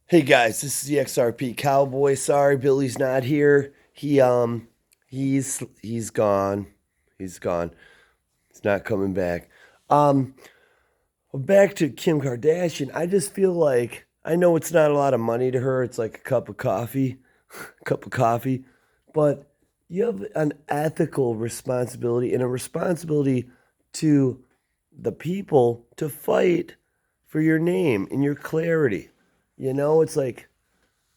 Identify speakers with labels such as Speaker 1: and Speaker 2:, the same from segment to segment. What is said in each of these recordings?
Speaker 1: Hey guys, this is the XRP Cowboy. Sorry, Billy's not here. He's gone. He's gone. He's not coming back. Um, Back to Kim Kardashian. I just feel like I know it's not a lot of money to her. It's like a cup of coffee, cup of coffee, but you have an ethical responsibility and a responsibility to the people to fight for your name and your clarity. It's like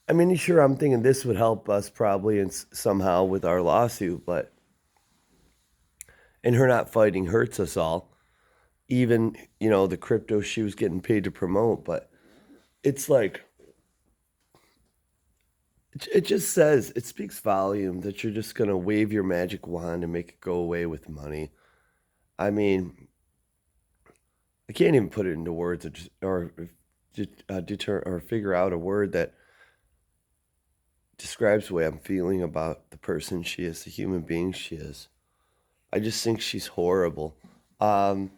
Speaker 1: I mean, sure, I'm thinking this would help us probably and somehow with our lawsuit, but and her not fighting hurts us all. Even the crypto she was getting paid to promote, but it's like it just says it speaks volume that you're just gonna wave your magic wand and make it go away with money. I mean, I can't even put it into words or deter or figure out a word that describes the way I'm feeling about the person she is, the human being she is. I just think she's horrible. Um,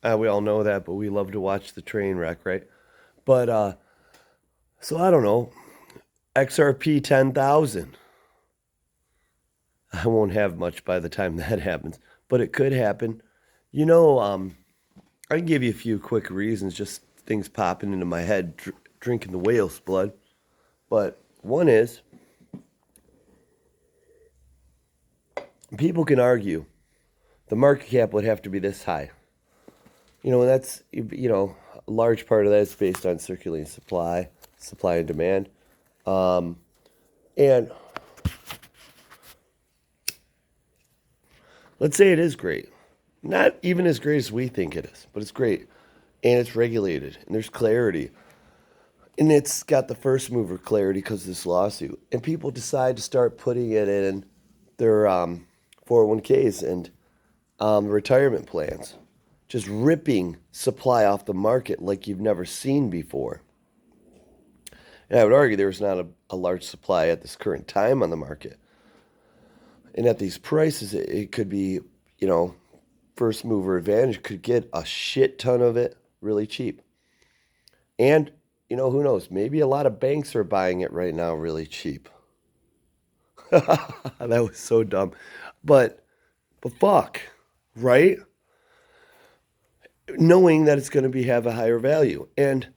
Speaker 1: we all know that, but we love to watch the train wreck, right? But so I don't know. XRP 10,000. I won't have much by the time that happens, but it could happen. You know, I can give you a few quick reasons, just things popping into my head, drinking the whale's blood. But one is people can argue the market cap would have to be this high. And that's a large part of that is based on circulating supply and demand. Um, and let's say it is great. Not even as great as we think it is, but it's great. And it's regulated and there's clarity. And it's got the first mover clarity because of this lawsuit. And people decide to start putting it in their 401ks and retirement plans, just ripping supply off the market like you've never seen before. And I would argue there's not a large supply at this current time on the market. And at these prices, it could be, you know, first mover advantage could get a shit ton of it really cheap. And, who knows? Maybe a lot of banks are buying it right now really cheap. That was so dumb. But, but fuck, right? Knowing that it's going to be have a higher value. And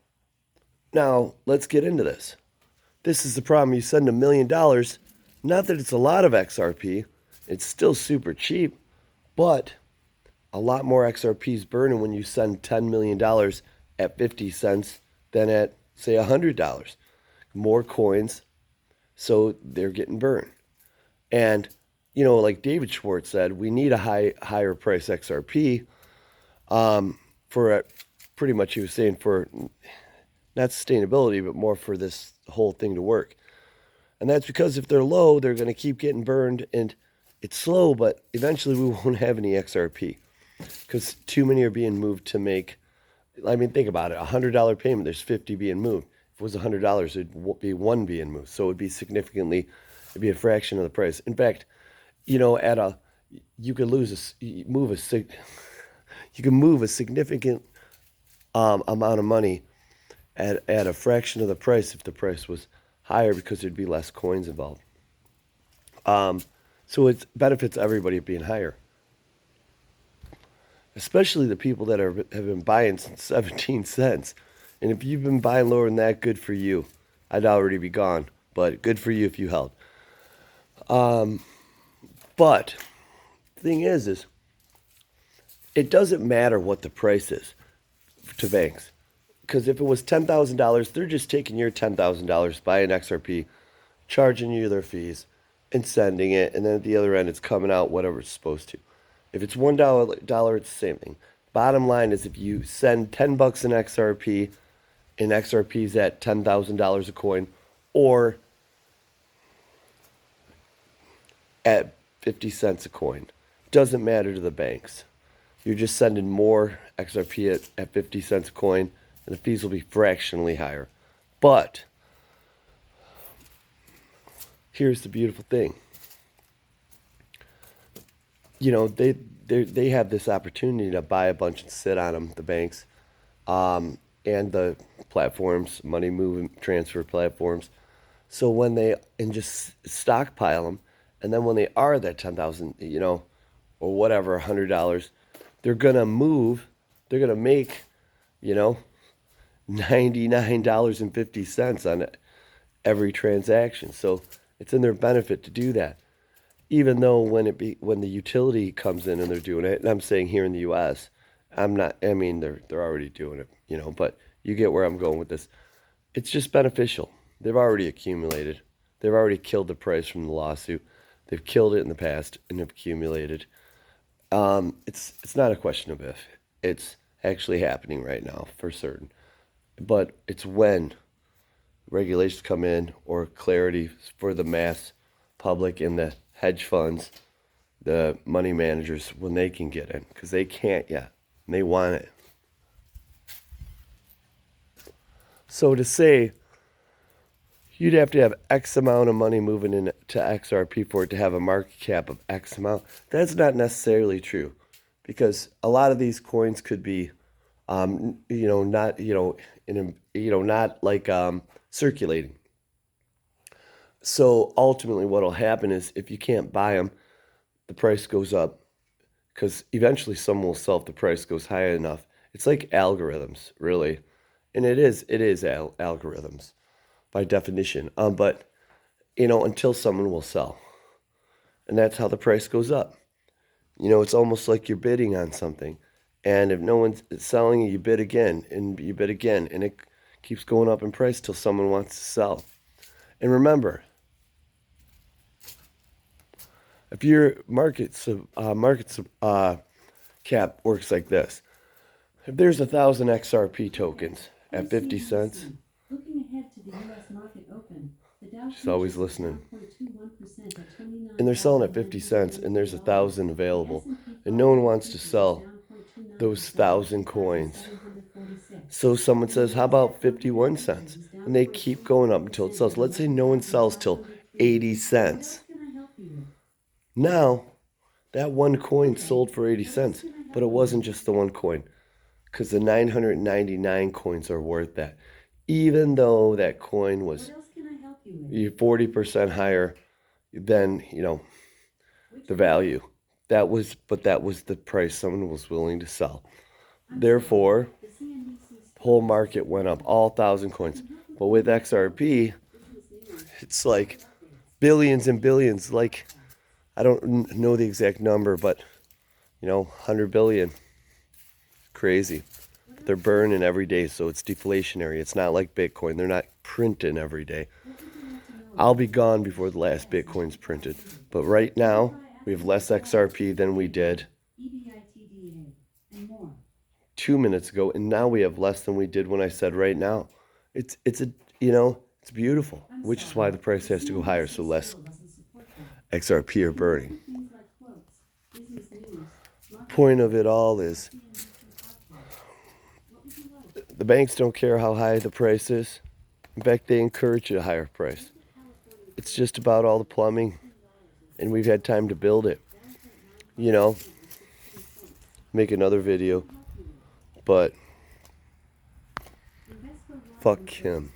Speaker 1: now let's get into this. This is the problem. You send $1 million. Not that it's a lot of XRP. It's still super cheap, but a lot more XRP is burning when you send $10 million at 50 cents than at, say, $100. More coins, so they're getting burned. And, like David Schwartz said, we need a higher price XRP for pretty much, he was saying, for not sustainability, but more for this whole thing to work. And that's because if they're low, they're going to keep getting burned. And it's slow, but eventually we won't have any XRP because too many are being moved to make. I mean, think about it. $100 payment, there's 50 being moved. If it was $100, it'd be one being moved. So it'd be it'd be a fraction of the price. In fact, at you could you can move a significant amount of money at a fraction of the price if the price was higher because there'd be less coins involved. Um, so it benefits everybody being higher, especially the people that have been buying since 17 cents. And if you've been buying lower than that, good for you. I'd already be gone, but good for you if you held. But the thing is it doesn't matter what the price is to banks. Because if it was $10,000, they're just taking your $10,000, buying XRP, charging you their fees, and sending it. And then at the other end, it's coming out whatever it's supposed to. If it's $1, it's the same thing. Bottom line is if you send $10 in XRP, and XRP is at $10,000 a coin, or at 50 cents a coin, doesn't matter to the banks. You're just sending more XRP at 50 cents a coin, and the fees will be fractionally higher. But here's the beautiful thing. They have this opportunity to buy a bunch and sit on them, the banks, and the platforms, money movement transfer platforms. So when they and just stockpile them, and then when they are at that 10,000, or whatever, $100, they're gonna move. They're gonna make, you know, $99.50 on every transaction. So it's in their benefit to do that. Even though when the utility comes in and they're doing it, and I'm saying here in the U.S., I'm not. I mean, they're already doing it, But you get where I'm going with this. It's just beneficial. They've already accumulated. They've already killed the price from the lawsuit. They've killed it in the past and have accumulated. It's not a question of if. It's actually happening right now for certain. But it's when regulations come in or clarity for the mass public and the hedge funds, the money managers, when they can get in, because they can't yet. And they want it. So to say you'd have to have X amount of money moving into XRP for it to have a market cap of X amount, that's not necessarily true, because a lot of these coins could be, not, not like circulating. So ultimately, what'll happen is if you can't buy them, the price goes up, because eventually someone will sell if the price goes high enough. It's like algorithms, really, and it is algorithms by definition. But until someone will sell, and that's how the price goes up. It's almost like you're bidding on something, and if no one's selling, you bid again, and you bid again, and it keeps going up in price till someone wants to sell. And remember, if your market cap works like this, if there's 1,000 XRP tokens at 50 cents,
Speaker 2: looking ahead to the U.S. market open, the Dow
Speaker 1: she's always listening.
Speaker 2: 0.21% at 29.
Speaker 1: And they're selling at 50 cents, and there's 1,000 available, and no one wants to sell those 1,000 coins. So someone says, how about 51 cents? And they keep going up until it sells. Let's say no one sells till 80 cents. Now, that one coin sold for 80 cents, but it wasn't just the one coin, because the 999 coins are worth that. Even though that coin was 40% higher than, the value. That was the price someone was willing to sell. Therefore, the whole market went up, all 1,000 coins. But with XRP, it's like billions and billions. Like, I don't know the exact number, but 100 billion. Crazy. They're burning every day, so it's deflationary. It's not like Bitcoin. They're not printing every day. I'll be gone before the last Bitcoin's printed. But right now, we have less XRP than we did 2 minutes ago, and now we have less than we did when I said right now. It's beautiful, which is why the price has to go higher, so less XRP are burning. Point of it all is the banks don't care how high the price is. In fact, they encourage a higher price. It's just about all the plumbing, and we've had time to build it. Make another video, but fuck him.